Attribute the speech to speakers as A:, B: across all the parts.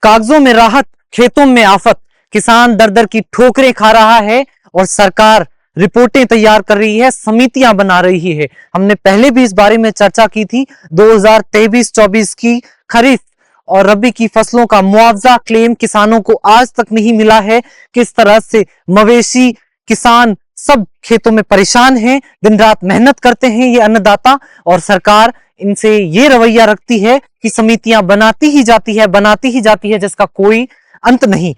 A: कागजों में राहत, खेतों में आफत। किसान दर दर की ठोकरें खा रहा है और सरकार रिपोर्टें तैयार कर रही है, समितियां बना रही है। हमने पहले भी इस बारे में चर्चा की थी। 2023-24 की खरीफ और रबी की फसलों का मुआवजा क्लेम किसानों को आज तक नहीं मिला है। किस तरह से मवेशी, किसान सब खेतों में परेशान हैं, दिन रात मेहनत करते हैं ये अन्नदाता, और सरकार इनसे ये रवैया रखती है कि समितियां बनाती ही जाती है जिसका कोई अंत नहीं।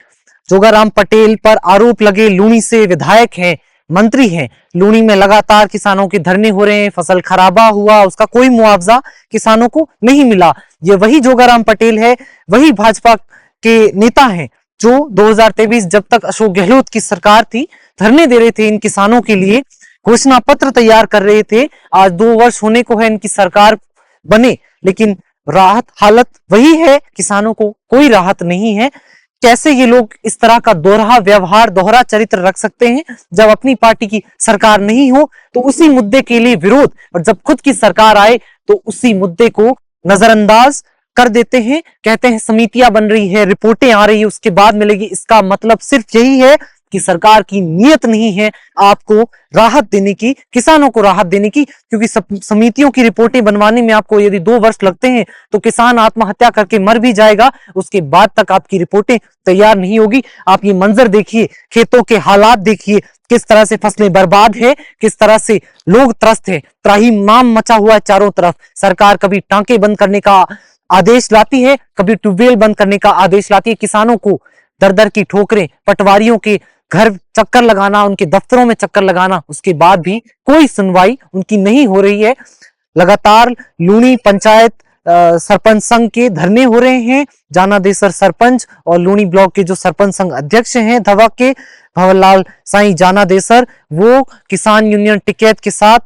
A: जोगाराम पटेल पर आरोप लगे, लूणी से विधायक हैं, मंत्री हैं, लूणी में लगातार किसानों के धरने हो रहे हैं, फसल खराबा हुआ, उसका कोई मुआवजा किसानों को नहीं मिला। ये वही जोगाराम पटेल है, वही भाजपा के नेता हैं जो 2023 जब तक अशोक गहलोत की सरकार थी धरने दे रहे थे इन किसानों के लिए, घोषणा पत्र तैयार कर रहे थे। आज 2 वर्ष होने को है इनकी सरकार बने, लेकिन राहत हालत वही है, किसानों को कोई राहत नहीं है। कैसे ये लोग इस तरह का दोहरा व्यवहार, दोहरा चरित्र रख सकते हैं? जब अपनी पार्टी की सरकार नहीं हो तो उसी मुद्दे के लिए विरोध, और जब खुद की सरकार आए तो उसी मुद्दे को नजरअंदाज कर देते हैं। कहते हैं समितियां बन रही है, रिपोर्टें आ रही है, उसके बाद मिलेगी। इसका मतलब सिर्फ यही है कि सरकार की नीयत नहीं है आपको राहत देने की, किसानों को राहत देने की, क्योंकि समितियों की रिपोर्टें बनवाने में आपको यदि 2 वर्ष लगते हैं तो किसान आत्महत्या करके मर भी जाएगा, उसके बाद तक आपकी रिपोर्टें तैयार नहीं होगी। आप ये मंजर देखिए, खेतों के हालात देखिए, किस तरह से फसलें बर्बाद है, किस तरह से लोग त्रस्त है, त्राहिमाम मचा हुआ है चारों तरफ। सरकार कभी टांके बंद करने का आदेश लाती है, कभी ट्यूबवेल बंद करने का आदेश लाती है। किसानों को दर दर की ठोकरें, पटवारियों के घर चक्कर लगाना, उनके दफ्तरों में चक्कर लगाना, उसके बाद भी कोई सुनवाई उनकी नहीं हो रही है। लगातार लूणी पंचायत सरपंच संघ के धरने हो रहे हैं। जाना देसर सरपंच और लूणी ब्लॉक के जो सरपंच संघ अध्यक्ष हैं धवा के, भंवरलाल साईं जाना देसर, वो किसान यूनियन टिकैत के साथ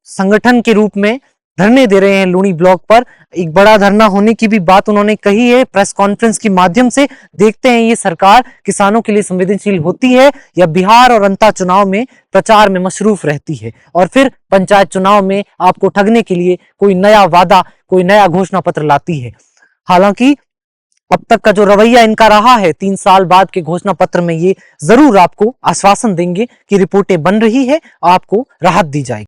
A: संगठन के रूप में धरने दे रहे हैं लूणी ब्लॉक पर। एक बड़ा धरना होने की भी बात उन्होंने कही है प्रेस कॉन्फ्रेंस के माध्यम से। देखते हैं ये सरकार किसानों के लिए संवेदनशील होती है या बिहार और अंता चुनाव में प्रचार में मशरूफ रहती है, और फिर पंचायत चुनाव में आपको ठगने के लिए कोई नया वादा, कोई नया घोषणा पत्र लाती है। हालांकि अब तक का जो रवैया इनका रहा है, 3 साल बाद के घोषणा पत्र में ये जरूर आपको आश्वासन देंगे कि रिपोर्टें बन रही है, आपको राहत दी जाएगी।